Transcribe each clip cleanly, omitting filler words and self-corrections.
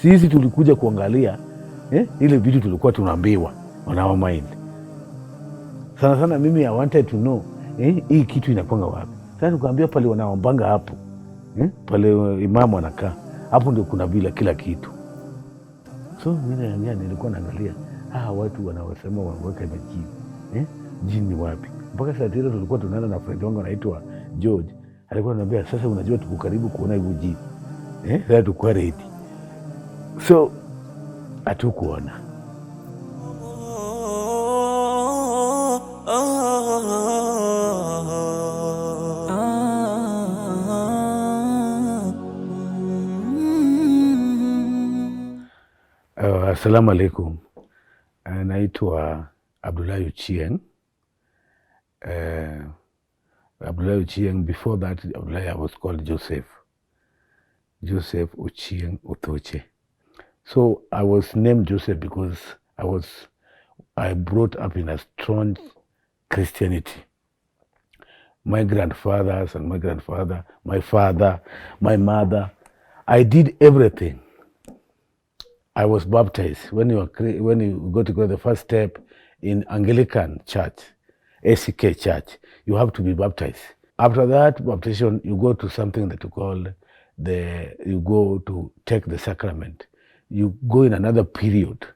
Sisi tulikuja kuangalia ile vitu tulikuwa tunaambiwa on our mind. Sana sana mimi I wanted to know hii kitu inakwanga wapi. Sasa tukaambia pale wanaombanga hapo. Pale imamu anakaa. Hapo ndio kuna bila kila kitu. So mimi nilikuwa naangalia watu wanaosema wanaweka majini. Jini wapi? Mpaka saa tisa tulikuwa tunaenda na friend wangu anaitwa George. Alikuwa ananiambia sasa unajua tuko karibu kuona hiyo jini. Sasa tuko ready. So hatukuona. Assalamu alaikum. Naitwa Abdullahi Ochieng. Abdullahi Ochieng. Before that, Abdullahi, I was called Joseph Ochieng Othoche. So I was named Joseph because I brought up in a strong Christianity. My grandfathers and my grandfather, my father, my mother, I did everything. I was baptized. When you go to the first step in Anglican church, ACK church, you have to be baptized. After that baptism, you go to something that you call you go to take the sacrament. You go in another period,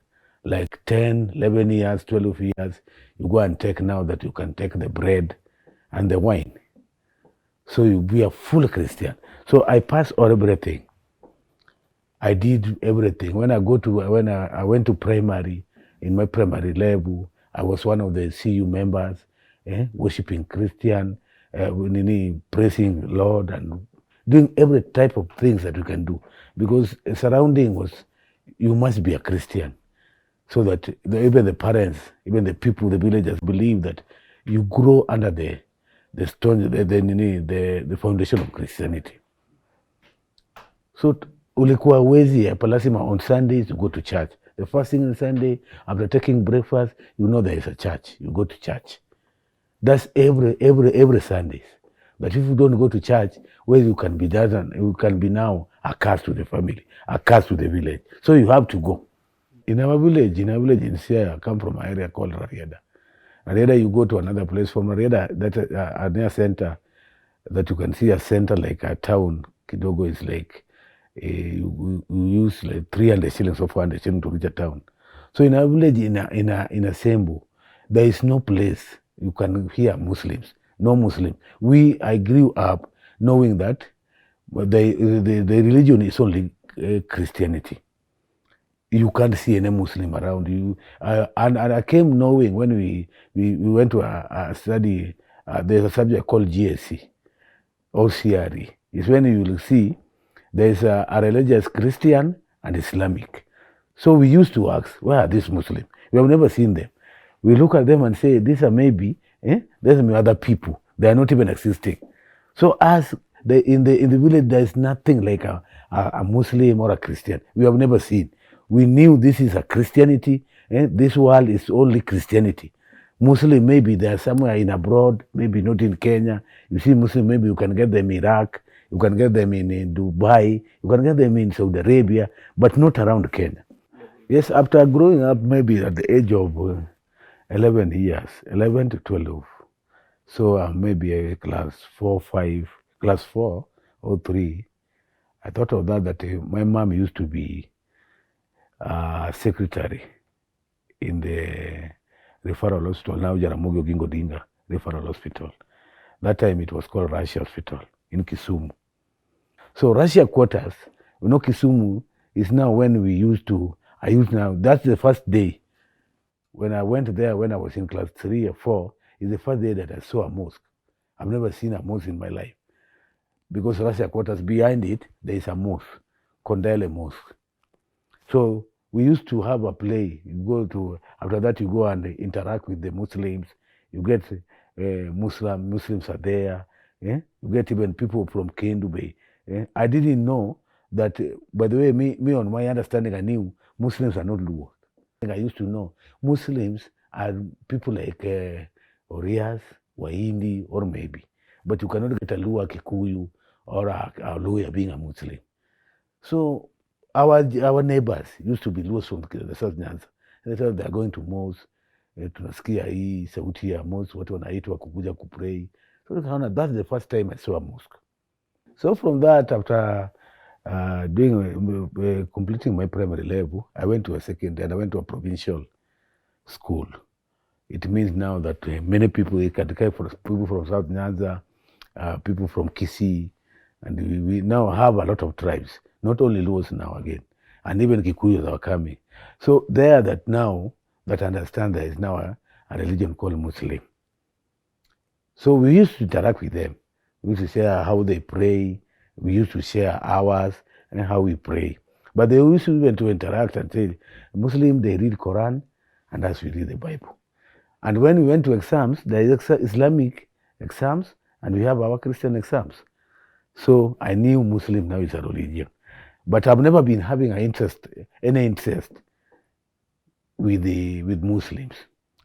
like 10, 11 years, 12 years, you go and take now that you can take the bread and the wine. So you be a full Christian. So I passed all everything. I did everything. When I went to primary, in my primary level, I was one of the CU members, worshiping Christian, praising Lord and doing every type of things that you can do. Because surrounding was, you must be a Christian. So that even the parents, even the people, the villagers believe that you grow under the stone, the foundation of Christianity. So ulikuwa wezi hapa lazima on Sundays you go to church. The first thing on Sunday, after taking breakfast, you know there is a church. You go to church. That's every Sundays. But if you don't go to church, where you can be done, you can be now a curse to the family, a curse to the village. So you have to go. In our village in Sia, I come from an area called Rarieda. Rarieda, you go to another place from Rarieda, that's a near center, that you can see a center like a town. Kidogo is like, you use like 300 shillings or 400 shillings to reach a town. So in our village, in a Sembo, there is no place you can hear Muslims, no Muslim. I grew up knowing that the religion is only Christianity. You can't see any Muslim around you. And I came knowing when we went to a study, there's a subject called GSC or CRE. It's when you will see there's a religious Christian and Islamic. So we used to ask, where are these Muslims? We have never seen them. We look at them and say, these are maybe, there's other people. They are not even existing. So in the village, there is nothing like a Muslim or a Christian. We have never seen. We knew this is a Christianity. This world is only Christianity. Muslim, maybe they are somewhere in abroad, maybe not in Kenya. You see Muslim, maybe you can get them in Iraq. You can get them in Dubai. You can get them in Saudi Arabia, but not around Kenya. Yes, after growing up, maybe at the age of 11 years, 11 to 12. So maybe class 4 or 3. I thought of that my mom used to be secretary in the referral hospital, now Jaramogi Oginga Odinga referral hospital. That time it was called Russia Hospital in Kisumu. So Russia quarters, Kisumu is now when that's the first day. When I went there, when I was in class 3 or 4, is the first day that I saw a mosque. I've never seen a mosque in my life. Because Russia quarters, behind it, there is a mosque, Kondele Mosque. So we used to have a play. After that you go and interact with the Muslims. You get Muslims are there. You get even people from Kendube. I didn't know that, by the way, me on my understanding, I knew Muslims are not Luo. I used to know Muslims are people like Orias, Wahindi, or maybe. But you cannot get a Luo, Kikuyu, or a Luo being a Muslim. So our neighbors used to be Luos from the South Nyanza. Anytime they are going to mosque, tunasikia hii sauti ya mosque, watu wanaitwa kukuja kupray. So nikaona that's the first time I saw a mosque. So from that, after completing my primary level, I went to a secondary and I went to a provincial school. It means now that many people, people from South Nyanza, people from Kisii, and we now have a lot of tribes, not only Luos now again, and even Kikuyus are coming. So there that now, that understand there is now a religion called Muslim. So we used to interact with them. We used to share how they pray. We used to share ours and how we pray. But they used to even to interact and say, Muslim, they read Quran, and as we read the Bible. And when we went to exams, there is Islamic exams, and we have our Christian exams. So I knew Muslim now is a religion. But I've never been having any interest with Muslims,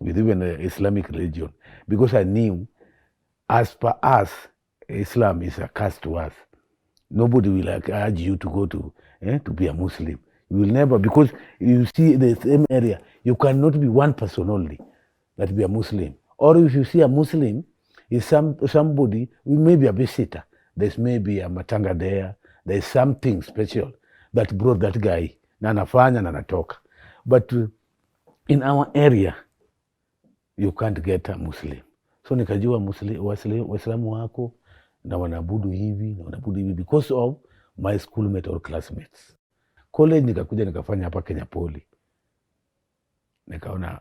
with even the Islamic religion, because I knew, as per us, Islam is a curse to us. Nobody will urge you to go to be a Muslim. You will never, because you see the same area, you cannot be one person only that be a Muslim. Or if you see a Muslim, is somebody, maybe a visitor. There's maybe a matanga there. There's something special that brought that guy. Na anafanya na anatoka. But in our area, you can't get a Muslim. So nikajua Waislamu wako na wanabudu hivi because of my schoolmate or classmates. College nikakuja nikafanya hapa Kenya Poly. Nikaona,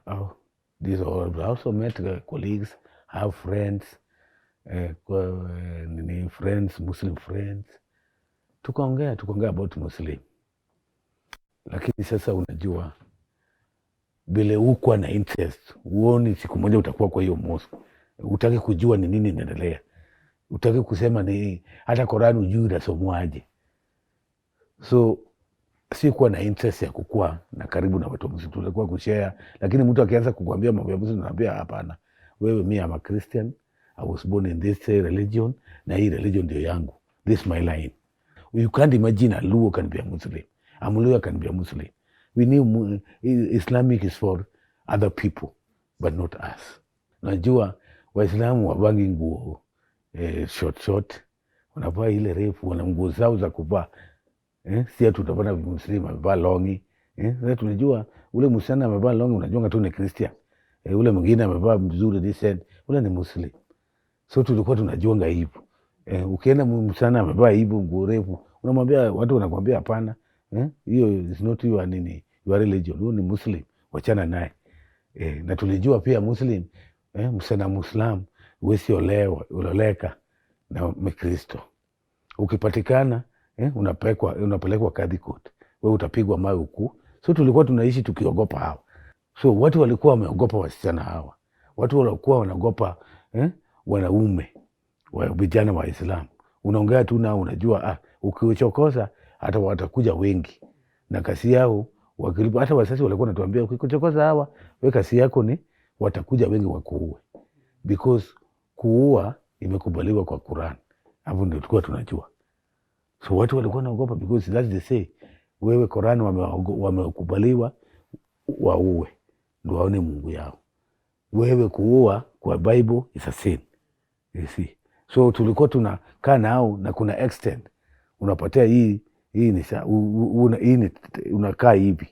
these are also met colleagues, have friends, Muslim friends. Tukaongea about Muslim. Lakini sasa unajua, bila ukuwa na interest, uoni siku moja utakuwa kwa hiyo mosque. Utaki kujua ni nini inaendelea. Utaki kusema ni hata Qur'an ujui inasomwaje. So sikuwa na interest ya kukua na karibu na watu Muslim. Tulikuwa kushare, lakini mtu akianza kukuambia mambo ya Muslim naambia hapana. Wewe, mimi am a Christian. I was born in this religion, na hii religion ndio yangu. This is my line. You can't imagine a Luo can be a Muslim. A Mluo can be a Muslim. We knew Islamic is for other people, but not us. Najua Waislamu wavangi nguo short, wanavaa ile refu, wana nguo zao za kuvaa. Si atu utapata Muslim amevaa longi. Sasa tunajua ule msichana amevaa longi, unajua tu ni Christian. Ule mwingine amevaa mzuri decent, ule ni Muslim. So tulikuwa tunajuanga hivyo. Ukienda msichana amevaa hivyo nguo refu, unamwambia, watu wanakuambia hapana. Hiyo is not your religion. Huyo ni Muslim, wachana naye. Na tulijua pia Muslim, msichana Muislam huwezi oleka na Mkristo. Ukipatikana unapelekwa kadhi court. Wewe utapigwa mawe huku. So tulikuwa tunaishi tukiogopa hawa. So watu walikuwa wameogopa wasichana hawa. Watu walikuwa wanaogopa wanaume vijana wa Islam. Unaongea tu nao, unajua ukichokoza hata watakuja wengi. Na kasi yao wakilipa, hata wasasi walikuwa wanatuambia ukichokoza hawa, wewe kasi yako ni watakuja wengi wakuue. Because kuua imekubaliwa kwa Quran. Hapo ndio tulikuwa tunajua. So watu walikuwa wanaogopa because that's the say. Wewe Quran wamekubaliwa waue. Ndio waone Mungu yao. Wewe kuua kwa Bible is a sin. You see. So tulikuwa tunakaa nao na kuna extent. Unapatia hii ni unakaa hivi.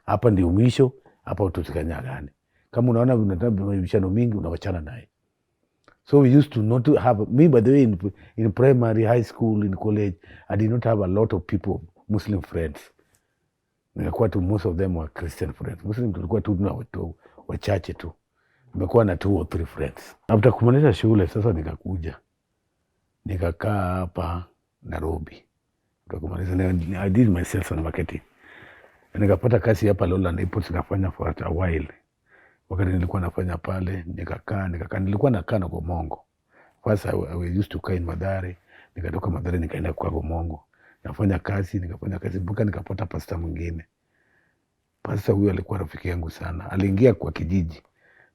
Hapa ndio mwisho, hapa utusikanyagane. Kama unaona unataka mabishano mingi, unawachana naye. So we used to not have, me by the way, in primary, high school, in college, I did not have a lot of people, Muslim friends. Nilikuwa tu, most of them were Christian friends. Muslim tulikuwa tu na watu wachache tu. Nimekuwa na 2 or 3 friends. After kumaliza shule sasa nikakaa hapa Nairobi. I did my sales and marketing. Nikapata kazi hapa Lowland Airport, nikafanya for a while. Wakati nilikuwa nafanya pale, nikakaa, nilikuwa nakaa na Gomongo. First I used to kaa in Mathare, nikatoka Mathare nikaenda kwa Gomongo. Nikafanya kazi mpaka nikapata pastor mwingine. Pastor huyo alikuwa rafiki yangu sana. Aliingia kwa kijiji.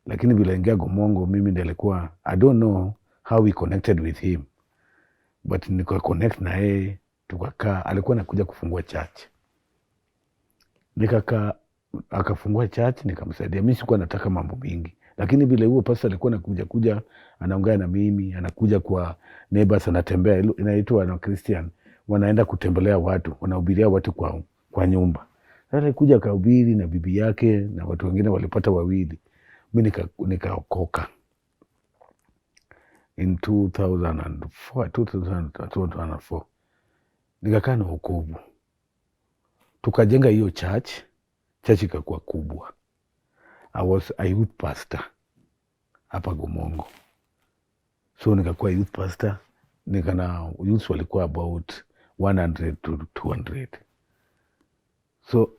Lakini bila ingia Gomongo, mimi ndiye alikuwa, I don't know how we connected with him. But nika connect na yeye, tukakaa, alikuwa anakuja kufungua church. Nikakaa, akafungua church, nikamsaidia. Mimi sikuwa nataka mambo mingi, lakini vile huo pastor alikuwa anakuja anaongea na mimi, anakuja kwa neighbors, anatembea, inaitwa na Christian, wanaenda kutembelea watu, wanahubiria watu kwa nyumba. Sasa alikuja akahubiri na bibi yake na watu wengine walipata wawili. Mimi nikaokoka in 2004. Nikakaa na wokovu, tukajenga hiyo church ikakuwa kubwa. I was a youth pastor hapa Gomongo, so nikakuwa youth pastor. Nikana youth walikuwa about 100 to 200. So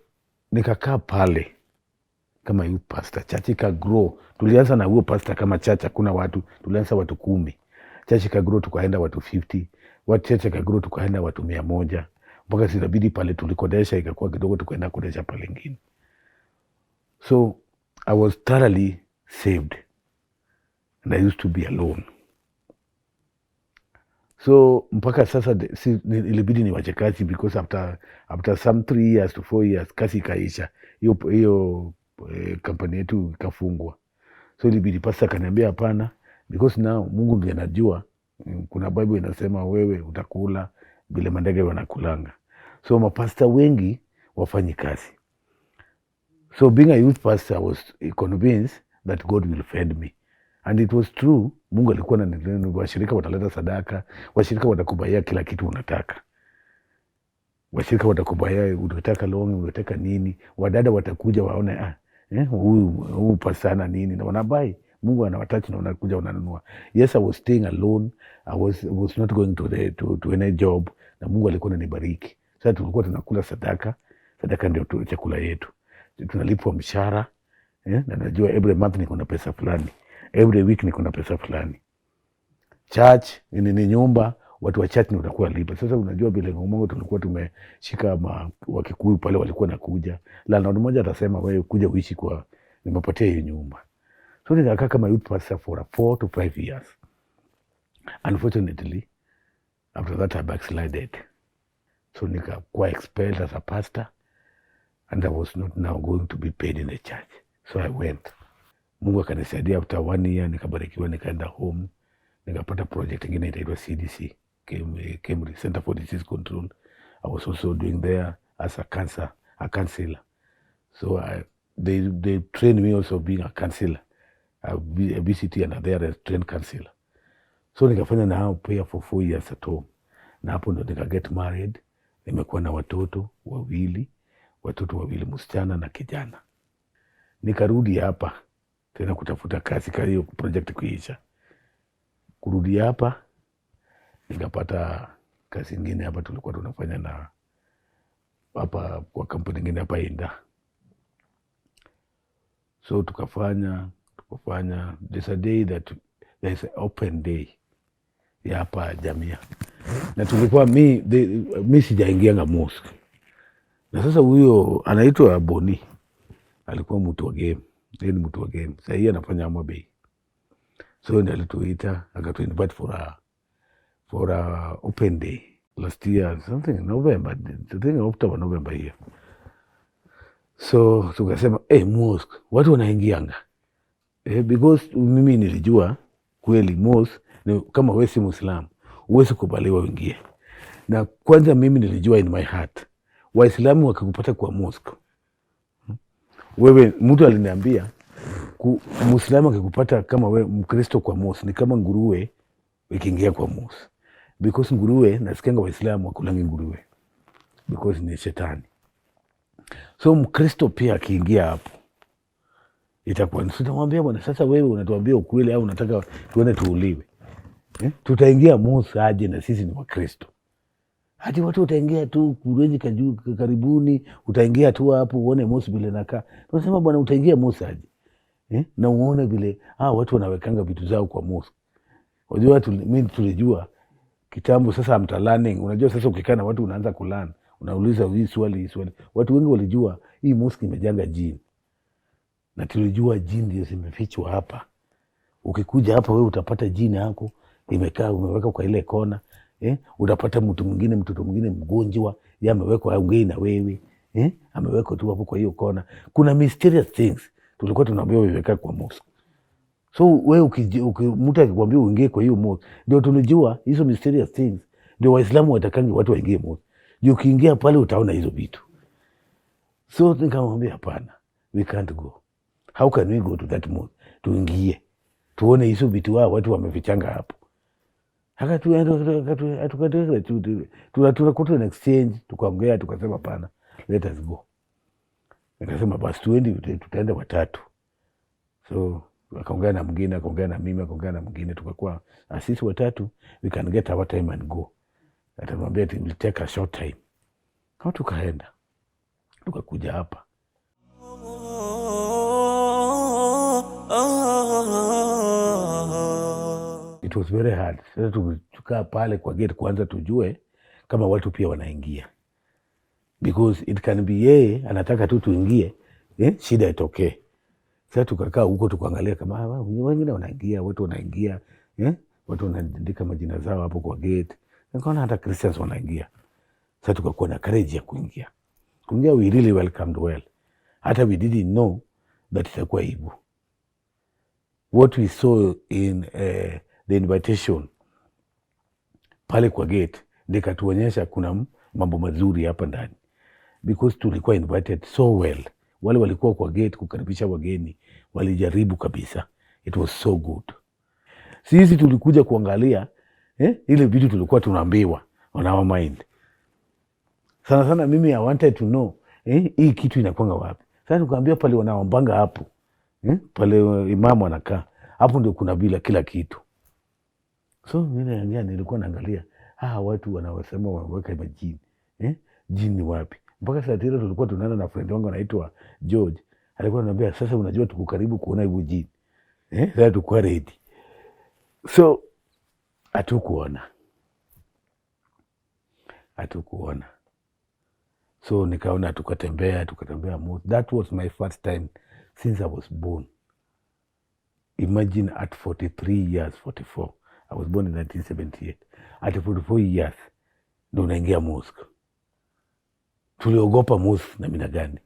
nikakaa pale kama youth pastor, church ikagrow. Tulianza na huo pastor kama church hakuna watu, tulianza watu 10. Church ikagrow tukaenda watu 50. Church ikagrow tukaenda watu 100. Mpaka sinabidi pale tulikodesha ikakuwa kidogo, tukaenda kodesha pale ngine. So I was thoroughly saved and I used to be alone. So mpaka sasa ilibidi niwache kazi because after some 3 years to 4 years kazi ikaisha. Hiyo kampani yetu ikafungwa. So ilibidi pastor kaniambia hapana, because now Mungu ndiye anajua. Kuna Bible inasema wewe utakula vile mandege wanakulanga. So mapasta wengi wafanyi kazi. So being a youth pastor, I was convinced that God will feed me. And it was true. Mungu alikuwa na washirika wataleta sadaka, washirika watakubaia kila kitu unataka. Washirika watakubaia, unataka longi, unataka nini. Wadada watakuja waone huyu pasana nini na wanabai. Mungu anawatachi na wanakuja wananunua. Yes, I was staying alone. I was not going to any job. Na Mungu alikuwa ananibariki. Sasa tulikuwa tunakula sadaka. Sadaka ndio chakula yetu. Tunalipwa mshahara. Na najua every month niko na pesa fulani. Every week niko na pesa fulani. Church ni nyumba, watu wa church ni watakuwa lipa. Sasa unajua vile Mungu tulikuwa tumeshika Wakikuyu pale walikuwa nakuja. Landlord mmoja atasema wewe kuja uishi kwa nimepatia hiyo nyumba. So nikakaa kama youth pastor for 4 to 5 years. Unfortunately, after that I backslided. So nikakuwa expelled as a pastor and I was not now going to be paid in the church. So I went. Mungu akanisaidia after 1 year nikabarikiwa, nikaenda home. Nikapata project ingine inaitwa CDC, Kemri Center for Disease Control. I was also doing there as a counselor. So they trained me also being a counselor, a BCT and there as trained counselor. So nikafanya na hao pia for 4 years at home. Na hapo ndo get married. Nimekuwa na watoto wawili msichana na kijana. Nikarudi hapa tena kutafuta kazi kwa hiyo project kuisha. Kurudi hapa nikapata kazi nyingine hapa, tulikuwa tunafanya na hapa kwa kampuni nyingine hapa Inda. So tukafanya there's a day that there's an open day ya hapa Jamia. Na tulikuwa mi sijaingianga mosque. Na sasa huyo anaitwa Boni alikuwa mtu wa game. Yeye ni mtu wa game. Sasa yeye anafanya Amabei. So ndiye alituita akatuinvite for a open day last year, something in November, I think October, November here. So tukasema mosque watu wanaingianga. Because mimi nilijua kweli mosque kama wewe si Muislamu huwezi kubaliwa uingie. Na kwanza mimi nilijua in my heart Waislamu wakikupata kwa mosque, wewe mtu aliniambia Muislamu akikupata kama wewe Mkristo kwa mosque ni kama nguruwe ikiingia kwa mosque. Because nguruwe nasikianga Waislamu wakulangi nguruwe because ni shetani. So Mkristo pia akiingia hapo itakuwa tutamwambia bwana, sasa wewe unatuambia ukweli au unataka tuone tuuliwe? Tutaingia mosque aje na sisi ni Wakristo? Hadi watu utaingia tu kureji karibuni, utaingia tu hapo uone mosque vile nakaa. Tunasema bwana, utaingia mosque aje? Na uone vile watu wanawekanga vitu zao kwa mosque. Unajua mimi tulijua kitambo, sasa I'm learning. Unajua sasa ukikaa na watu unaanza kulearn. Unauliza hii swali. Watu wengi walijua hii mosque imejanga jini. Na tulijua jini ndio zimefichwa hapa. Ukikuja hapa wewe utapata jini yako imekaa umeweka kwa ile kona. Utapata mtoto mwingine mgonjwa yeye amewekwa aongei na wewe. amewekwa tu hapo kwa hiyo kona. Kuna mysterious things tulikuwa tunaambiwa viweka kwa mosque. So wewe mtu akikwambia uingie kwa hiyo mosque, ndio tulijua hizo mysterious things ndio Waislamu watakangi watu waingie mosque. Ndio ukiingia pale utaona hizo vitu. So nikamwambia hapana, we can't go. How can we go to that mosque? Tuingie tuone hizo vitu watu wamefichanga hapo. Tunakuta na exchange, tukaongea, tukasema pana, let us go. Nikasema basi tutaenda watatu. So akaongea na mwingine, akaongea na mimi, akaongea na mwingine, tukakuwa sisi watatu, we can get our time and go. Atamwambia it will take a short time. Kama tukaenda, tukakuja hapa. It was very hard. Sasa tukaa pale kwa gate kwanza tujue kama watu pia wanaingia. Because it can be yeye anataka tu tuingie, shida itokee. Sasa tukakaa huko tukaangalia kama wengine wanaingia, watu wanaingia, watu wanaandika majina zao hapo kwa gate. Nikaona hata Christians wanaingia. Sasa tukakuwa na courage ya kuingia. Kuingia we really welcomed well. Hata we didn't know that itakuwa hivyo. What we saw in the invitation pale kwa gate nikatuonyesha kuna mambo mazuri hapa ndani, because tulikuwa invited so well. Wale walikuwa kwa gate kukaribisha wageni walijaribu kabisa, it was so good. Sisi tulikuja kuangalia ile vitu tulikuwa tunaambiwa on our mind. Sana mimi I wanted to know hii kitu inakwanga wapi. Sasa tukaambia pale wanaombanga hapo, pale imamu anakaa hapo ndio kuna bila kila kitu. So mimi nilikuwa naangalia watu wanaosema waweka majini, jini wapi. Mpaka saa tira tulikuwa tunaenda na friend wangu anaitwa George, alikuwa ananiambia sasa unajua tuko karibu kuona hiyo jini, sasa tuko ready. So hatukuona. So nikaona tukatembea most. That was my first time since I was born. Imagine at 43 years, 44. I was born in 1978. At 44 years, ndo unaingia mosque. Tuliogopa mosque na mina gani.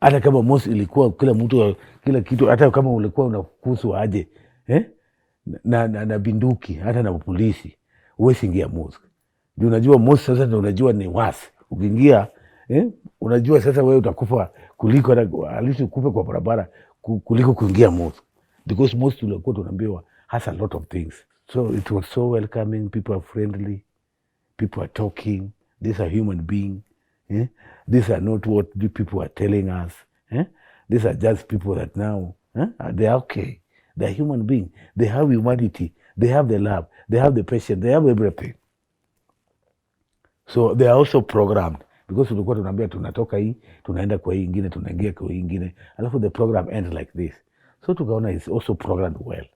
Hata kama mosque ilikuwa kila mtu, kila kitu, hata kama ulikuwa unakusu aje, na binduki, hata na polisi, huwezi ingia mosque. Ndio unajua mosque sasa ndio unajua ni wasi. Ukiingia, unajua sasa wewe utakufa kuliko alisi kufa kwa barabara kuliko kuingia mosque. Because mosque tulikuwa tunaambiwa has a lot of things. So it was so welcoming. People are friendly. People are talking. These are human beings. These are not what the people are telling us. These are just people that now, they are okay. They are human beings. They have humanity. They have the love. They have the patience. They have everything. So they are also programmed. Because tulikuwa tunaambia tunatoka hii, tunaenda kwa hii ingine, tunaingia kwa hii ingine. Alafu the program ends like this. So tukaona is also programmed well.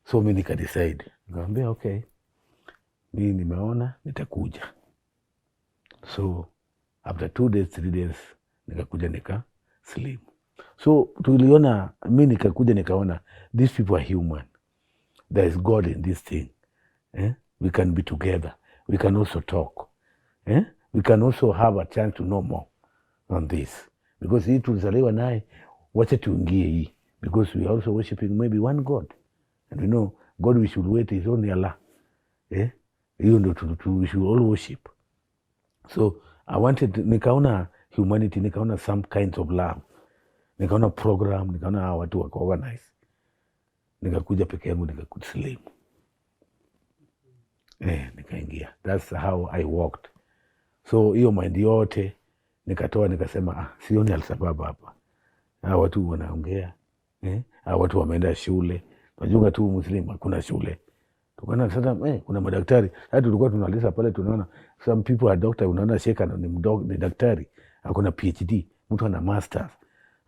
So mimi nikadecide. Nikamwambia okay, mimi nimeona nitakuja. So after 2 days, 3 days, nikakuja sleep. So tuliona, mimi nikakuja nikaona these people are human. There is God in this thing. We can be together. We can also talk. We can also have a chance to know more on this. Because hii tulizaliwa naye, wacha tuingie hii. Because we are also worshiping maybe one God. And we know God we should wait is only Allah. Hiyo ndio we should all worship. So I wanted, nikaona humanity, nikaona some kinds of love. Nikaona program, nikaona watu wako organize. Nikakuja peke yangu nikakuslimu. Nikaingia. That's how I walked. So hiyo mind yote nikatoa, nikasema sioni alsababa hapa. Watu wanaongea, watu wameenda shule. Unajua tu Muslim hakuna shule. Tukaona sasa kuna madaktari. Hata tulikuwa tunalisa pale tunaona some people are doctor, unaona sheka ni daktari, hakuna PhD, mtu ana masters.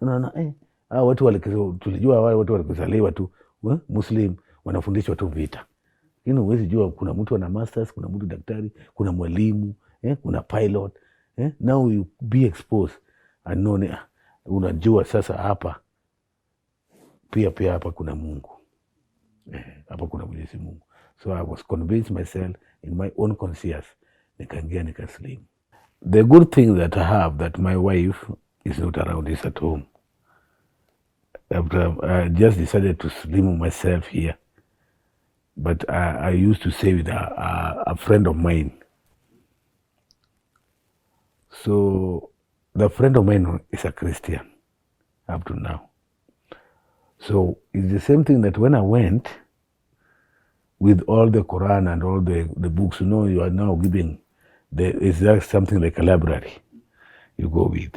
Unaona watu tulijua wale watu walikuzaliwa tu Muslim wanafundishwa tu vita. Huwezi jua kuna mtu ana masters, kuna mtu daktari, kuna mwalimu, kuna pilot. Now you be exposed and know, unajua sasa hapa pia hapa kuna Mungu. Hapa kuna Mwenyezi Mungu. So I was convinced myself in my own conscience. Nikaingia nikaslimu. the good thing that I have that my wife is not around, is at home. I just decided to slim myself here. But I used to stay with a friend of mine. So the friend of mine is a Christian up to now. So it's the same thing that when I went with all the Quran and all the books, you are now giving, it's just something like a library you go with.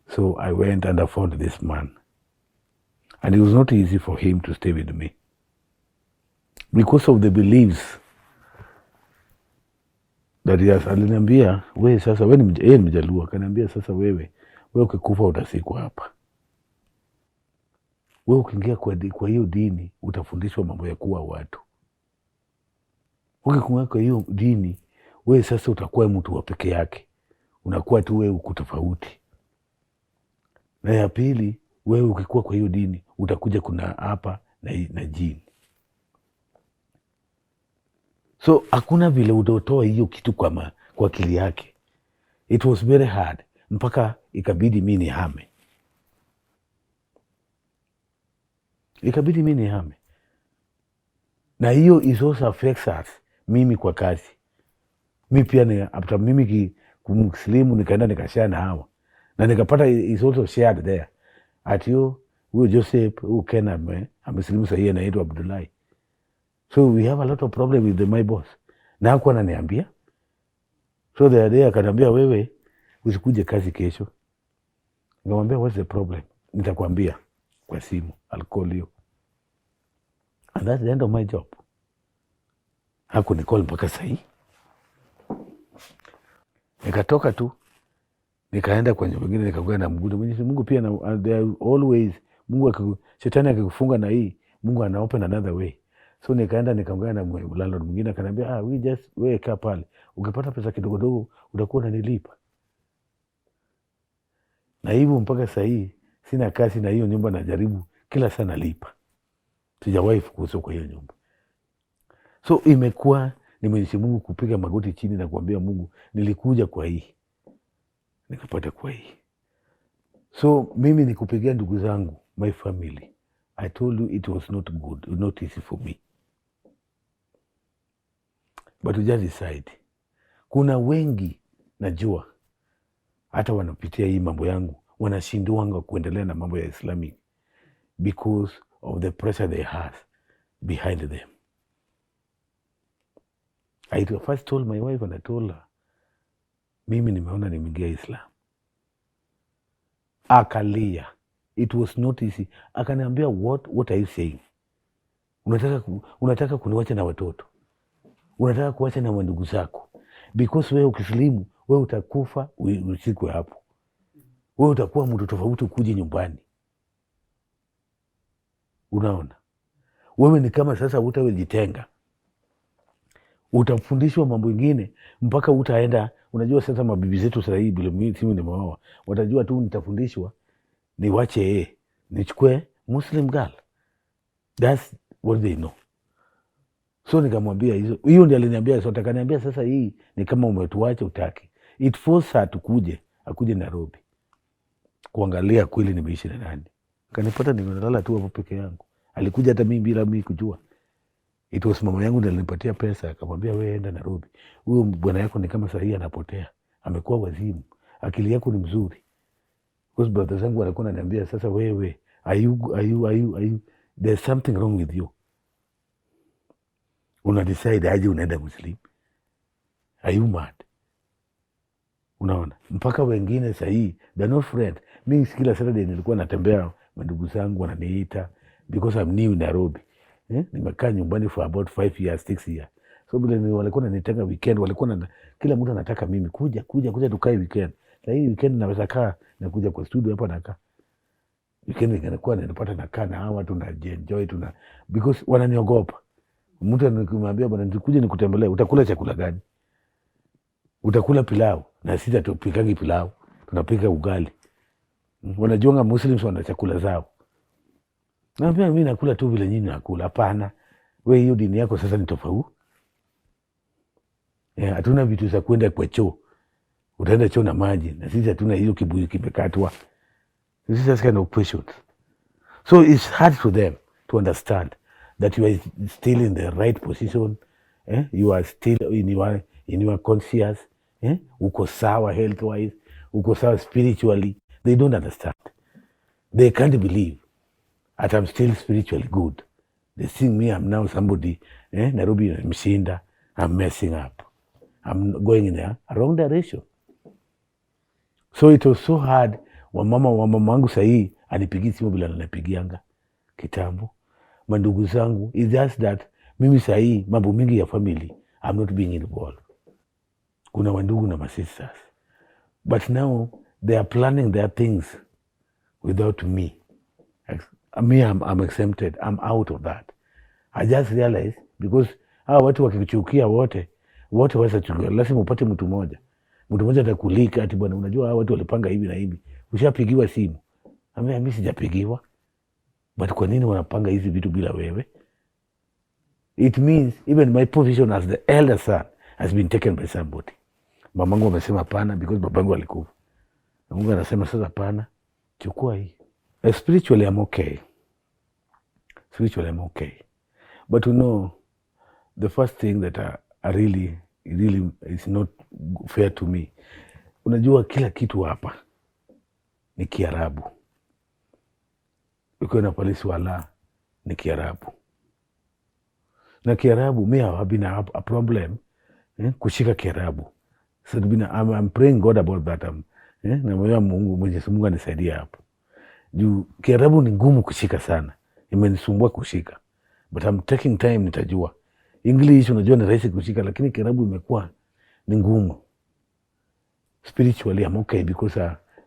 So I went and I found this man. And it was not easy for him to stay with me, because of the beliefs that yes, aliniambia wewe sasa, yeye ni Mjaluo, akaniambia sasa, wewe ukikufa utasikwa hapa. Wewe ukiingia kwa hiyo dini utafundishwa mambo ya kuwa watu. Ukiingia kwa hiyo dini, wewe sasa utakuwa mtu wa peke yake, unakuwa tu wewe uko tofauti. Na ya pili, wewe ukikuwa kwa hiyo dini utakuja kuna hapa na jini. So hakuna vile utotoa hiyo kitu kwa akili yake. It was very hard, mpaka ikabidi mimi nihame. Na hiyo is also affects us, mimi kwa kazi. Mimi pia after mimi kumslimu nikaenda nikashare na hawa. Na nikapata is also shared there. Huyo Joseph, huyo Ken ameslimu sasa, yeye anaitwa Abdullahi. So we have a lot of problem with my boss. Na hakuwa ananiambia. So the other day akaniambia, wewe usikuje kazi kesho. Nikamwambia, what's the problem? Nitakwambia kwa simu, I'll call you. And that's the end of my job. Hakunicall mpaka sahi. Nikatoka tu, nikaenda kwa nyumba nyingine, nikakuwa na Mungu pia, na there always shetani akikufunga na hii, Mungu ana open another way. So nikaenda nikaongea na landlord mwingine, akaniambia, wewe kaa pale, ukipata pesa kidogo dogo utakuwa unanilipa. Na hivyo mpaka sasa hii sina kazi, na hiyo nyumba najaribu kila saa nalipa. Sijawahi fukuzwa kwa hiyo nyumba. So imekuwa ni Mwenyezi Mungu kupiga magoti chini na kuambia Mungu, nilikuja kwa hii, nikapata kwa hii. So mimi nikupigia ndugu zangu, my family, I told you it was not good, not easy for me. But we just decide. Kuna wengi najua hata wanapitia hii mambo yangu, wanashindwanga kuendelea na mambo ya Islamic because of the pressure they have behind them. I first told my wife and I told her, mimi nimeona nimeingia Islam. Akalia. It was not easy. Akaniambia, what are you saying? Unataka kuniwacha na watoto. Unataka kuwacha na ndugu zako. Because wewe ukislimu, wewe utakufa usikwe hapo. Wewe utakuwa mtu tofauti ukuje nyumbani. Unaona? Wewe ni kama sasa utawejitenga. Utafundishwa mambo mengine mpaka utaenda. Unajua sasa mabibi zetu sasa hii, bila mimi simu nimeoa, watajua tu nitafundishwa niwache nichukue Muslim girl. That's what they know. So nikamwambia hiyo ndio aliniambia. So akaniambia, sasa hii ni kama umetuacha utaki. It force her akuje Nairobi kuangalia kweli nimeishi na nani. Kanipata nimelala tu hapo peke yangu. Alikuja hata mimi bila mimi kujua. It was mama yangu ndiye alinipatia pesa, akamwambia, wewe enda Nairobi. Huyo bwana yako ni kama sasa hii anapotea. Amekuwa wazimu. Akili yako ni mzuri. Because brothers zangu walikuwa wananiambia, sasa wewe are you there's something wrong with you. Una decide aje unaenda Muslim. Are you mad? Unaona? Mpaka wengine sasa hii they're not friends. Mimi kila Saturday nilikuwa natembea, ndugu zangu wananiita because I'm new in Nairobi. Nimekaa nyumbani for about 5 years, 6 years. So bila walikuwa wananitaka weekend, walikuwa kila mtu anataka mimi kuja tukae weekend. Na hii weekend naweza kaa na kuja kwa studio hapa nakaa. Weekend ningekuwa ninapata nakaa na hawa watu na enjoy because wananiogopa. Mtu ananiambia, bwana nikuje nikutembelee, utakula chakula gani? Utakula pilau, na sisi tupikangi pilau, tunapika ugali. Wanajiunga Muslims wana chakula zao. Na pia mimi nakula tu vile nyinyi nakula. Hapana. Wewe hiyo dini yako sasa ni tofauti. Hatuna vitu za kwenda kwa choo. utaenda choo na maji, na sisi hatuna hiyo kibuyu kimekatwa. This is just kind of questions. So it's hard for them to understand that you are still in the right position. You are still in your conscious. Uko sawa health wise, uko sawa spiritually. They don't understand. They can't believe that I'm still spiritually good. They think me, I'm now somebody. Nairobi mshinda. I'm messing up. I'm going in a wrong direction. So it was so hard. Mama wangu sahii anipigi simu bila nanapigianga kitambo. Mandugu zangu, it's just that mimi sahii mambo mingi ya family I'm not being involved. Kuna wandugu na my sisters, but now they are planning their things without me. I'm exempted. I'm out of that. I just realized because hawa watu wakikuchukia wote wasachukia, lazima upate mtu mmoja atakulika ati bwana, unajua hawa watu walipanga hivi na hivi. Ushapigiwa simu? Mimi sijapigiwa. But kwa nini wanapanga hizi vitu bila wewe? It means even my position as the elder son has been taken by somebody. Mamangu amesema pana because babangu alikufa. Mungu anasema sasa pana, chukua hii. Spiritually I'm okay. But you know, the first thing that I really is not fair to me. Unajua kila kitu hapa ni Kiarabu. Ukiwa na polisi wala ni Kiarabu. Na Kiarabu, me have been a problem kushika Kiarabu. So I'm praying God about that. Na moyo Mungu, Mwenyezi Mungu anisaidia hapo. Juu Kiarabu ni ngumu kushika sana. Imenisumbua kushika. But I'm taking time, nitajua. English unajua ni rahisi kushika, lakini Kiarabu imekuwa ni ngumu. Spiritually I'm okay because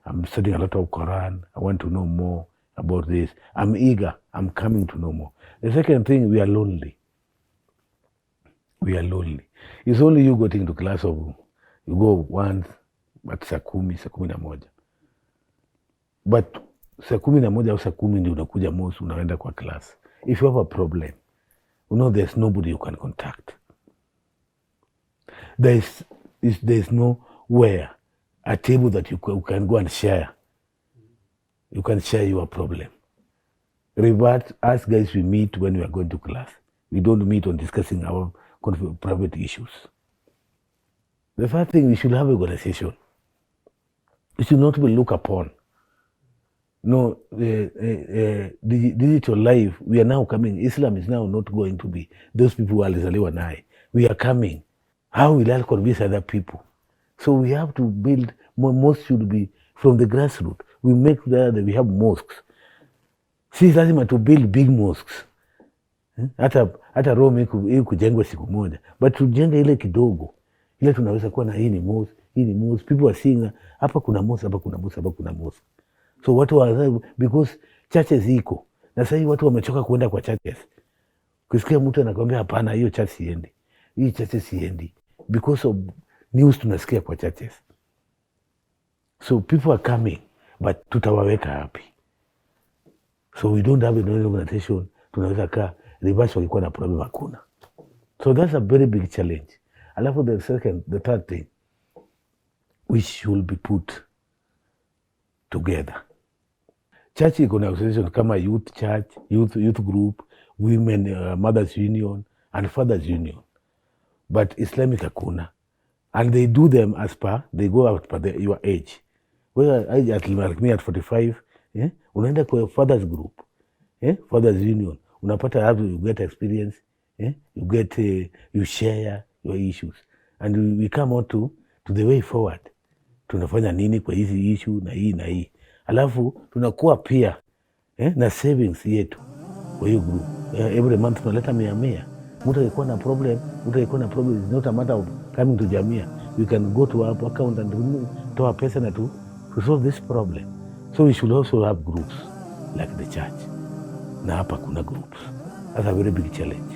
I'm studying a lot of Quran. I want to know more about this. I'm eager. I'm coming to know more. The second thing, we are lonely. It's only you getting to class of, you go once, but saa 11. But saa 11 au saa 10 ndio unakuja Mosque, unaenda kwa class. If you have a problem, you know there's nobody you can contact. There's nowhere, a table that you can go and share. You can share your problem. Revert, us guys, we meet when we are going to class. We don't meet on discussing our private issues. The first thing, we should have an organization. It should not be looked upon. No, digital life, we are now coming. Islam is now not going to be those people who are alizaliwa naye. We are coming. How will I convince other people? So we have to build, mosques should be from the grassroots. We make that we have mosques. Si lazima to build big mosques. Hata Rome kujengwa siku moja. But tujenge ile kidogo. Ile tunaweza kuwa na hii ni mosque. People are seeing, hapa kuna mosque, hapa kuna mosque. So watu wa, because churches iko. Na sasa watu wamechoka kuenda kwa churches. Kusikia mtu anakuambia hapana, hiyo church siendi. Hii church siendi. Because of news tunasikia kwa churches. So people are coming, but tutawaweka hapi. So we don't have an organization. Tunaweza kaa reverse wakikuwa na problem hakuna. So that's a very big challenge. Alafu the third thing, we should be put together. Church iko na association kama youth church, youth group, women, mothers union and fathers union. But Islamic hakuna. And they do them as per, they go out per your age. Well, like me at 45, unaenda kwa fathers group, fathers union. Unapata you get experience, you get, you share your issues. And we come out to the way forward. Tunafanya nini kwa hizi issue na hii. Alafu tunakuwa pia na savings yetu kwa hiyo group. Every month tunaleta 100. Mtu akikuwa na problem, it's not a matter of coming to Jamia. You can go to our account and toa pesa na to solve this problem. So we should also have groups like the church. Na hapa kuna groups. That's a very big challenge.